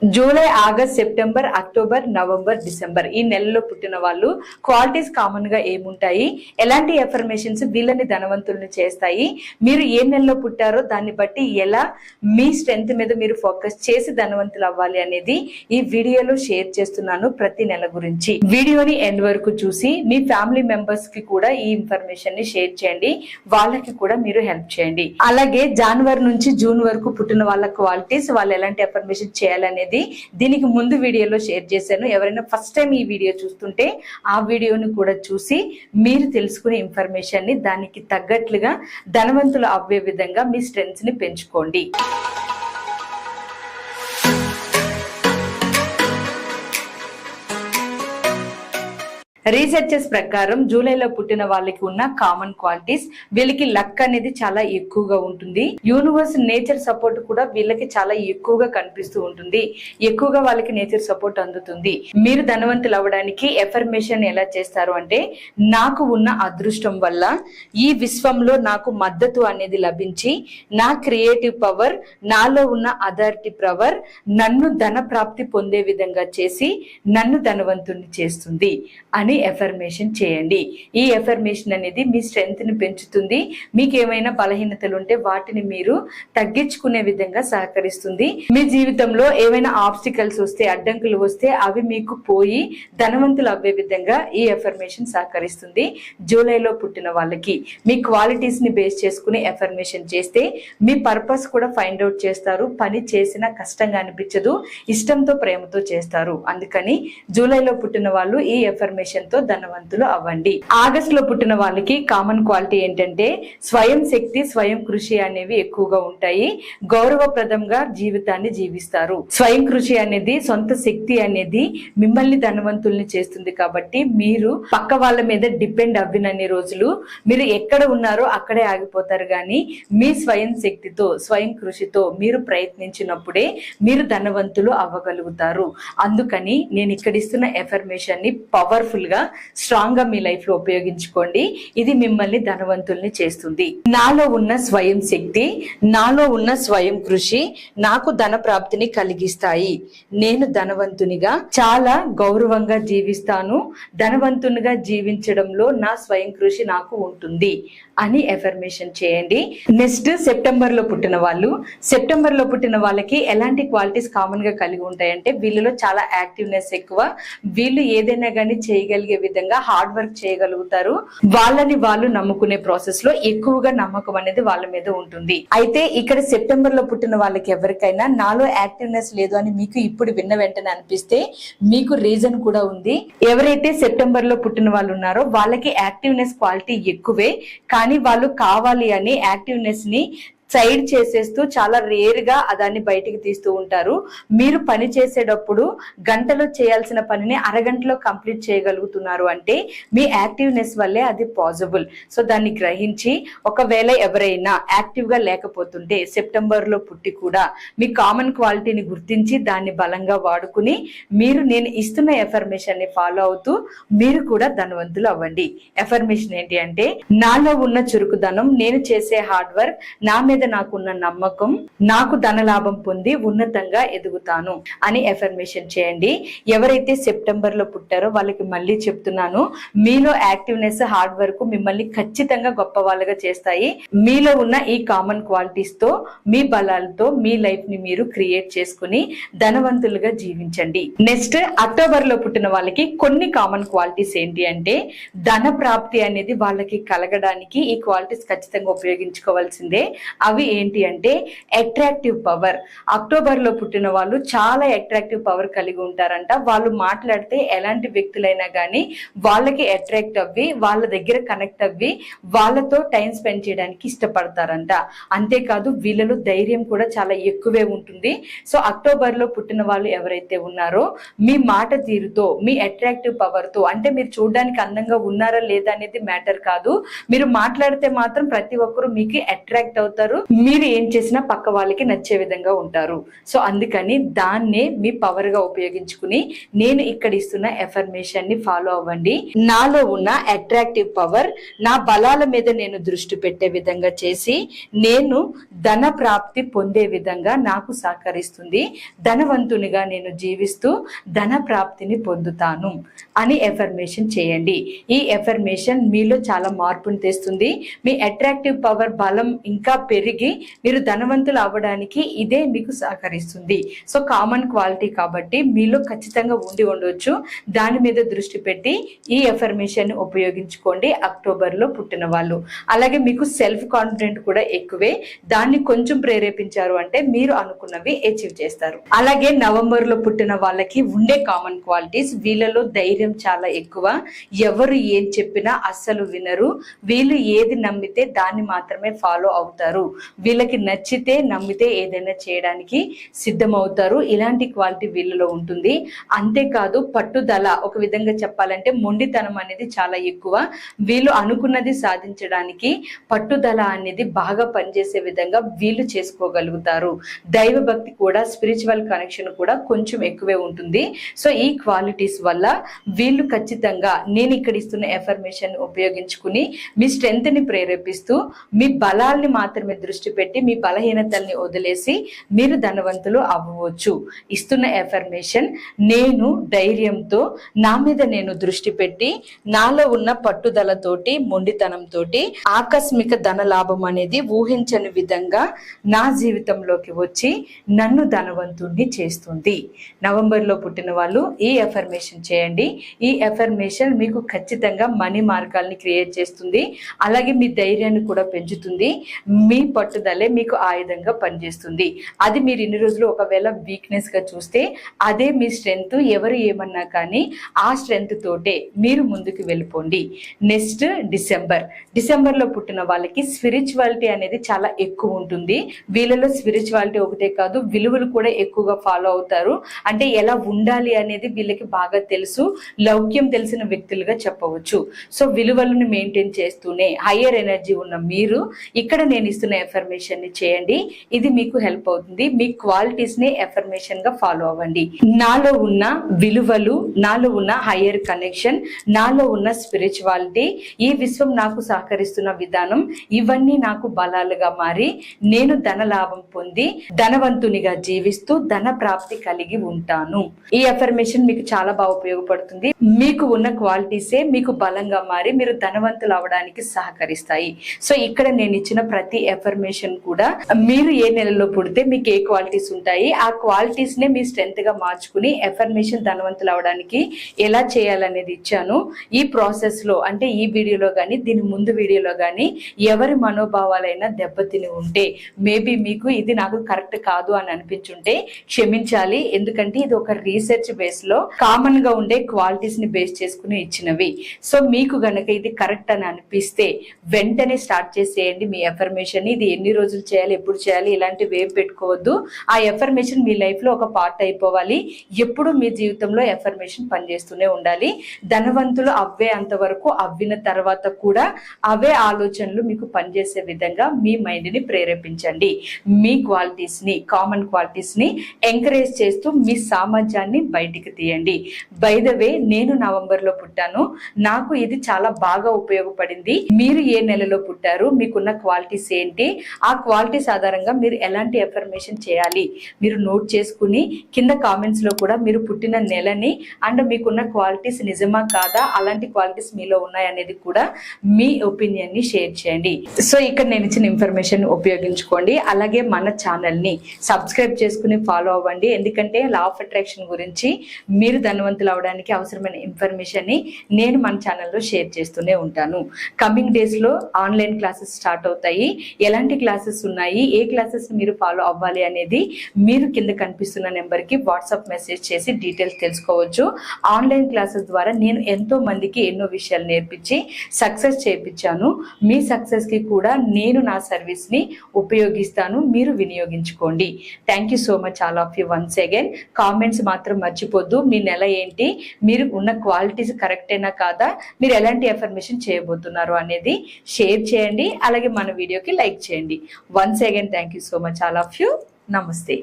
July, August, September, October, November, December ఈ నెలలో పుట్టిన వాళ్ళు క్వాలిటీస్ కామన్ గా ఏముంటాయి, ఎలాంటి ఎఫర్మేషన్స్ వీళ్ళని ధనవంతుల్ని చేస్తాయి, మీరు ఏ నెలలో పుట్టారో దాన్ని బట్టి ఎలా మీ స్ట్రెంగ్త్ మీద మీరు ఫోకస్ చేసి ధనవంతులు అవ్వాలి అనేది ఈ వీడియోలో షేర్ చేస్తున్నాను. ప్రతి నెల గురించి వీడియోని ఎండ్ వరకు చూసి మీ ఫ్యామిలీ మెంబర్స్ కి కూడా ఈ ఇన్ఫర్మేషన్ ని షేర్ చేయండి, వాళ్ళకి కూడా మీరు హెల్ప్ చేయండి. అలాగే జనవరి నుంచి జూన్ వరకు పుట్టిన వాళ్ళ క్వాలిటీస్, వాళ్ళు ఎలాంటి ఎఫర్మేషన్ చేయాలనేది దీనికి ముందు వీడియోలో షేర్ చేశాను. ఎవరైనా ఫస్ట్ టైం ఈ వీడియో చూస్తుంటే ఆ వీడియోని కూడా చూసి మీరు తెలుసుకునే ఇన్ఫర్మేషన్ ని దానికి తగ్గట్లుగా ధనవంతులు అవ్వే విధంగా మీ స్ట్రెంగ్త్స్ ని పెంచుకోండి. రీసెర్చెస్ ప్రకారం జూలైలో పుట్టిన వాళ్ళకి ఉన్న కామన్ క్వాలిటీస్, వీళ్ళకి లక్ అనేది చాలా ఎక్కువగా ఉంటుంది. యూనివర్స్ నేచర్ సపోర్ట్ కూడా వీళ్ళకి చాలా ఎక్కువగా కనిపిస్తూ ఉంటుంది. ఎక్కువగా వాళ్ళకి నేచర్ సపోర్ట్ అందుతుంది. మీరు ధనవంతులు అవ్వడానికి ఎఫర్మేషన్ ఎలా చేస్తారు అంటే, నాకు ఉన్న అదృష్టం వల్ల ఈ విశ్వంలో నాకు మద్దతు అనేది లభించి నా క్రియేటివ్ పవర్, నాలో ఉన్న అథారిటీ పవర్ నన్ను ధన ప్రాప్తి పొందే విధంగా చేసి నన్ను ధనవంతుని చేస్తుంది అని ఎఫర్మేషన్ చేయండి. ఈ ఎఫర్మేషన్ అనేది మీ స్ట్రెంగ్త్ ని పెంచుతుంది. మీకు ఏమైనా బలహీనతలు ఉంటే వాటిని మీరు తగ్గించుకునే విధంగా సహకరిస్తుంది. మీ జీవితంలో ఏమైనా ఆబ్స్టికల్స్ వస్తే, అడ్డంకులు వస్తే అవి మీకు పోయి ధనవంతులు అవ్వే విధంగా ఈ ఎఫర్మేషన్ సహకరిస్తుంది. జూలైలో పుట్టిన వాళ్ళకి మీ క్వాలిటీస్ ని బేస్ చేసుకుని ఎఫర్మేషన్ చేస్తే మీ పర్పస్ కూడా ఫైండ్ అవుట్ చేస్తారు. పని చేసినా కష్టంగా అనిపించదు, ఇష్టంతో ప్రేమతో చేస్తారు. అందుకని జూలైలో పుట్టిన వాళ్ళు ఈ ఎఫర్మేషన్ తో ధనవంతులు అవ్వండి. ఆగస్ట్ లో పుట్టిన వాళ్ళకి కామన్ క్వాలిటీ ఏంటంటే, స్వయం శక్తి, స్వయం కృషి అనేవి ఎక్కువగా ఉంటాయి. గౌరవప్రదంగా జీవితాన్ని జీవిస్తారు. స్వయం కృషి అనేది, సొంత శక్తి అనేది మిమ్మల్ని ధనవంతుల్ని చేస్తుంది. కాబట్టి మీరు పక్క వాళ్ళ మీద డిపెండ్ అవ్వినన్ని రోజులు మీరు ఎక్కడ ఉన్నారో అక్కడే ఆగిపోతారు. కానీ మీ స్వయం శక్తితో, స్వయం కృషితో మీరు ప్రయత్నించినప్పుడే మీరు ధనవంతులు అవ్వగలుగుతారు. అందుకని నేను ఇక్కడ ఇస్తున్న ఎఫర్మేషన్ ని పవర్ఫుల్ గా, స్ట్రాంగ్ గా మీ లైఫ్ లో ఉపయోగించుకోండి. ఇది మిమ్మల్ని ధనవంతుల్ని చేస్తుంది. నాలో ఉన్న స్వయం శక్తి, నాలో ఉన్న స్వయం కృషి నాకు ధన ప్రాప్తిని కలిగిస్తాయి. నేను ధనవంతునిగా చాలా గౌరవంగా జీవిస్తాను. ధనవంతునిగా జీవించడంలో నా స్వయం కృషి నాకు ఉంటుంది అని ఎఫర్మేషన్ చేయండి. నెక్స్ట్ సెప్టెంబర్ లో పుట్టిన వాళ్ళు, సెప్టెంబర్ లో పుట్టిన వాళ్ళకి ఎలాంటి క్వాలిటీస్ కామన్ గా కలిగి ఉంటాయంటే, వీళ్ళలో చాలా యాక్టివ్నెస్ ఎక్కువ. వీళ్ళు ఏదైనా కానీ చేయగలిగే విధంగా హార్డ్ వర్క్ చేయగలుగుతారు. వాళ్ళని వాళ్ళు నమ్ముకునే ప్రాసెస్ లో ఎక్కువగా నమ్మకం అనేది వాళ్ళ మీద ఉంటుంది. అయితే ఇక్కడ సెప్టెంబర్ లో పుట్టిన వాళ్ళకి ఎవరికైనా నాలో యాక్టివ్నెస్ లేదు అని మీకు ఇప్పుడు విన్న వెంటనే అనిపిస్తే మీకు రీజన్ కూడా ఉంది. ఎవరైతే సెప్టెంబర్ లో పుట్టిన వాళ్ళు ఉన్నారో వాళ్ళకి యాక్టివ్నెస్ క్వాలిటీ ఎక్కువే. కానీ వాళ్ళు కావాలి అని యాక్టివ్నెస్ ని సైడ్ చేసేస్తూ చాలా రేర్ గా దాన్ని బయటికి తీస్తూ ఉంటారు. మీరు పని చేసేటప్పుడు గంటలో చేయాల్సిన పనిని అరగంటలో కంప్లీట్ చేయగలుగుతున్నారు అంటే మీ యాక్టివ్నెస్ వల్లే అది పాసిబుల్. సో దాన్ని గ్రహించి, ఒకవేళ ఎవరైనా యాక్టివ్ గా లేకపోతుంటే సెప్టెంబర్ లో పుట్టి కూడా మీ కామన్ క్వాలిటీని గుర్తించి దాన్ని బలంగా వాడుకుని మీరు నేను ఇస్తున్న ఎఫర్మేషన్ ని ఫాలో అవుతూ మీరు కూడా ధనవంతులు అవ్వండి. ఎఫర్మేషన్ ఏంటి అంటే, నాలో ఉన్న చురుకుదనం, నేను చేసే హార్డ్ వర్క్, నా మీద నాకున్న నమ్మకం, నాకు ధన లాభం పొంది ఉన్నతంగా ఎదుగుతాను అని ఎఫర్మేషన్ చేయండి. ఎవరైతే సెప్టెంబర్ లో పుట్టారో వాళ్ళకి మళ్ళీ చెప్తున్నాను, మీలో యాక్టివ్నెస్, హార్డ్ వర్క్ మిమ్మల్ని ఖచ్చితంగా గొప్ప వాళ్ళగా చేస్తాయి. మీలో ఉన్న ఈ కామన్ క్వాలిటీస్ తో, మీ బలాలతో మీ లైఫ్ ని మీరు క్రియేట్ చేసుకుని ధనవంతులుగా జీవించండి. నెక్స్ట్ అక్టోబర్ లో పుట్టిన వాళ్ళకి కొన్ని కామన్ క్వాలిటీస్ ఏంటి అంటే, ధన ప్రాప్తి అనేది వాళ్ళకి కలగడానికి ఈ క్వాలిటీస్ ఖచ్చితంగా ఉపయోగించుకోవాల్సిందే. అవి ఏంటి అంటే, అట్రాక్టివ్ పవర్. అక్టోబర్ లో పుట్టిన వాళ్ళు చాలా అట్రాక్టివ్ పవర్ కలిగి ఉంటారంట. వాళ్ళు మాట్లాడితే ఎలాంటి వ్యక్తులైనా కానీ వాళ్ళకి అట్రాక్ట్ అవ్వి, వాళ్ళ దగ్గర కనెక్ట్ అవ్వి వాళ్ళతో టైం స్పెండ్ చేయడానికి ఇష్టపడతారంట. అంతేకాదు వీళ్ళలో ధైర్యం కూడా చాలా ఎక్కువే ఉంటుంది. సో అక్టోబర్ లో పుట్టిన వాళ్ళు ఎవరైతే ఉన్నారో మీ మాట తీరుతో, మీ అట్రాక్టివ్ పవర్ తో, అంటే మీరు చూడడానికి అందంగా ఉన్నారా లేదా అనేది మ్యాటర్ కాదు, మీరు మాట్లాడితే మాత్రం ప్రతి ఒక్కరు మీకు అట్రాక్ట్ అవుతారు. ఉంటారు. మీరు ఏం చేసినా పక్క వాళ్ళకి నచ్చే విధంగా ఉంటారు. సో అందుకని దాన్నే మీ పవర్ గా ఉపయోగించుకుని నేను ఇక్కడ ఇస్తున్న ఎఫర్మేషన్ ని ఫాలో అవ్వండి. నాలో ఉన్న అట్రాక్టివ్ పవర్ నా బలాల మీద నేను దృష్టి పెట్టే విధంగా చేసి నేను ధన ప్రాప్తి పొందే విధంగా నాకు సహకరిస్తుంది. ధనవంతునిగా నేను జీవిస్తూ ధన ప్రాప్తిని పొందుతాను అని ఎఫర్మేషన్ చేయండి. ఈ ఎఫర్మేషన్ మీలో చాలా మార్పును తెస్తుంది. మీ అట్రాక్టివ్ పవర్ బలం ఇంకా పెరిగి మీరు ధనవంతులు అవ్వడానికి ఇదే మీకు సహకరిస్తుంది. సో కామన్ క్వాలిటీ కాబట్టి మీలో ఖచ్చితంగా ఉండి ఉండవచ్చు. దాని మీద దృష్టి పెట్టి ఈ ఎఫర్మేషన్ ఉపయోగించుకోండి అక్టోబర్లో పుట్టిన వాళ్ళు. అలాగే మీకు సెల్ఫ్ కాన్ఫిడెంట్ కూడా ఎక్కువే. దాన్ని కొంచెం ప్రేరేపించారు అంటే మీరు అనుకున్నవి అచీవ్ చేస్తారు. అలాగే నవంబర్లో పుట్టిన వాళ్ళకి ఉండే కామన్ క్వాలిటీస్, వీళ్ళలో ధైర్యం చాలా ఎక్కువ. ఎవరు ఏం చెప్పినా అస్సలు వినరు. వీళ్ళు ఏది నమ్మితే దాన్ని మాత్రమే ఫాలో అవుతారు. వీళ్ళకి నచ్చితే నమ్మితే ఏదైనా చేయడానికి సిద్ధమవుతారు. ఇలాంటి క్వాలిటీ వీళ్ళలో ఉంటుంది. అంతేకాదు పట్టుదల, ఒక విధంగా చెప్పాలంటే మొండితనం అనేది చాలా ఎక్కువ. వీళ్ళు అనుకున్నది సాధించడానికి పట్టుదల అనేది బాగా పనిచేసే విధంగా వీళ్ళు చేసుకోగలుగుతారు. దైవ భక్తి కూడా, స్పిరిచువల్ కనెక్షన్ కూడా కొంచెం ఎక్కువే ఉంటుంది. సో ఈ క్వాలిటీస్ వల్ల వీళ్ళు ఖచ్చితంగా నేను ఇక్కడ ఇస్తున్న ఎఫర్మేషన్ ఉపయోగించుకుని మీ స్ట్రెంగ్త్ ని ప్రేరేపిస్తూ మీ బలాల్ని మాత్రమే దృష్టి పెట్టి మీ బలహీనతల్ని వదిలేసి మీరు ధనవంతులు అవ్వవచ్చు. ఇస్తున్న ఎఫర్మేషన్, నేను ధైర్యంతో నా మీద నేను దృష్టి పెట్టి నాలో ఉన్న పట్టుదలతోటి మొండితనంతో ఆకస్మిక ధన లాభం అనేది ఊహించని విధంగా నా జీవితంలోకి వచ్చి నన్ను ధనవంతుణ్ణి చేస్తుంది. నవంబర్లో పుట్టిన వాళ్ళు ఈ ఎఫర్మేషన్ చేయండి. ఈ ఎఫర్మేషన్ మీకు ఖచ్చితంగా మనీ మార్గాల్ని క్రియేట్ చేస్తుంది. అలాగే మీ ధైర్యాన్ని కూడా పెంచుతుంది. మీ పట్టుదలే మీకు ఆయుధంగా పనిచేస్తుంది. అది మీరు ఇన్ని రోజులు ఒకవేళ వీక్నెస్ గా చూస్తే అదే మీ స్ట్రెంగ్త్. ఎవరు ఏమన్నా కానీ ఆ స్ట్రెంగ్త్ తోటే మీరు ముందుకు వెళ్ళిపోండి. నెక్స్ట్ డిసెంబర్లో పుట్టిన వాళ్ళకి స్పిరిచువాలిటీ అనేది చాలా ఎక్కువ ఉంటుంది. వీళ్ళలో స్పిరిచువాలిటీ ఒకటే కాదు, విలువలు కూడా ఎక్కువగా ఫాలో అవుతారు. అంటే ఎలా ఉండాలి అనేది వీళ్ళకి బాగా తెలుసు. లౌక్యం తెలిసిన వ్యక్తులుగా చెప్పవచ్చు. సో విలువలను మెయింటైన్ చేస్తూనే హయ్యర్ ఎనర్జీ ఉన్న మీరు ఇక్కడ నేను ఇస్తున్న ఎఫర్మేషన్ ని చేయండి. ఇది మీకు హెల్ప్ అవుతుంది. మీ క్వాలిటీస్ ని ఎఫర్మేషన్ గా ఫాలో అవ్వండి. నాలో ఉన్న విలువలు, నాలో ఉన్న హయ్యర్ కనెక్షన్, నాలో ఉన్న స్పిరిచువాలిటీ, ఈ విశ్వం నాకు సహకరిస్తున్న విధానం, ఇవన్నీ నాకు బలాలుగా మారి నేను ధన లాభం పొంది ధనవంతునిగా జీవిస్తూ ధన ప్రాప్తి కలిగి ఉంటాను. ఈ ఎఫర్మేషన్ మీకు చాలా బాగా ఉపయోగపడుతుంది. మీకు ఉన్న క్వాలిటీసే మీకు బలంగా మారి మీరు ధనవంతులు అవడానికి సహకరిస్తాయి. సో ఇక్కడ నేను ఇచ్చిన ప్రతి ఎఫర్మేషన్ కూడా మీరు ఏ నెలలో పుడితే మీకు ఏ క్వాలిటీస్ ఉంటాయి, ఆ క్వాలిటీస్ నే మీ స్ట్రెంగ్త్ గా మార్చుకుని ఎఫర్మేషన్ ధనవంతులు అవడానికి ఎలా చేయాలనేది ఇచ్చాను. ఈ ప్రాసెస్ లో అంటే ఈ వీడియోలో కానీ దీని ముందు వీడియోలో కానీ ఎవరి మనోభావాలైనా దెబ్బతిని ఉంటే, మేబీ మీకు ఇది నాకు కరెక్ట్ కాదు అని అనిపించుంటే క్షమించాలి. ఎందుకంటే ఇది ఒక రీసెర్చ్ బేస్ లో కామన్ గా ఉండే క్వాలిటీస్ ని బేస్ చేసుకుని ఇచ్చినవి. సో మీకు గనక ఇది కరెక్ట్ అని అనిపిస్తే వెంటనే స్టార్ట్ చేసేయండి మీ ఎఫర్మేషన్. ఇది ఎన్ని రోజులు చేయాలి, ఎప్పుడు చేయాలి, ఇలాంటివి ఏం పెట్టుకోవద్దు. ఆ ఎఫర్మేషన్ మీ లైఫ్ లో ఒక పార్ట్ అయిపోవాలి. ఎప్పుడు మీ జీవితంలో ఎఫర్మేషన్ పనిచేస్తూనే ఉండాలి. ధనవంతులు అవ్వే అంతవరకు, అవ్విన తర్వాత కూడా అవే ఆలోచనలు మీకు పనిచేసే విధంగా మీ మైండ్ ని ప్రేరేపించండి. మీ క్వాలిటీస్ ని, కామన్ క్వాలిటీస్ ని ఎంకరేజ్ చేస్తూ మీ సామర్థ్యాన్ని బయటికి తీయండి. బై ద వే, నేను నవంబర్లో పుట్టాను. నాకు ఇది చాలా బాగా ఉపయోగపడింది. మీరు ఏ నెలలో పుట్టారు, మీకున్న క్వాలిటీస్ ఏంటి, ఆ క్వాలిటీస్ ఆధారంగా మీరు ఎలాంటి ఎఫర్మేషన్ చేయాలి మీరు నోట్ చేసుకుని కింద కామెంట్స్ లో కూడా మీరు పుట్టిన నెలని అండ్ మీకున్న క్వాలిటీస్ నిజమా కాదా, అలాంటి క్వాలిటీస్ మీలో ఉన్నాయనేది కూడా మీ ఒపీనియన్ ని షేర్ చేయండి. సో ఇక్కడ నేను ఇచ్చిన ఇన్ఫర్మేషన్ ఉపయోగించుకోండి. అలాగే మన ఛానల్ ని సబ్స్క్రైబ్ చేసుకుని ఫాలో అవ్వండి. ఎందుకంటే లా ఆఫ్ అట్రాక్షన్ గురించి, మీరు ధనవంతులు అవడానికి అవసరమైన ఇన్ఫర్మేషన్ ని నేను మన ఛానల్లో షేర్ చేస్తూనే ఉంటాను. కమింగ్ డేస్ లో ఆన్లైన్ క్లాసెస్ స్టార్ట్ అవుతాయి. ఎలాంటి క్లాసెస్ ఉన్నాయి, ఏ క్లాసెస్ మీరు ఫాలో అవ్వాలి అనేది మీరు కింద కనిపిస్తున్న నెంబర్ కి వాట్సాప్ మెసేజ్ చేసి డీటెయిల్స్ తెలుసుకోవచ్చు. ఆన్లైన్ క్లాసెస్ ద్వారా నేను ఎంతో మందికి ఎన్నో విషయాలు నేర్పించి సక్సెస్ చేయించాను. మీ సక్సెస్ కి కూడా నేను నా సర్వీస్ ని ఉపయోగిస్తాను. మీరు వినియోగించుకోండి. Thank you so much all of you once again. Comments మాత్రం మర్చిపోద్దు. మీ నెల ఏంటి, మీరు ఉన్న క్వాలిటీస్ కరెక్టేనా కాదా, మీరు ఎలాంటి ఎఫర్మేషన్ చేయబోతున్నారు అనేది షేర్ చేయండి. అలాగే మన వీడియోకి లైక్ చేయండి. చేయండి. Once again thank you so much all of you. నమస్తే.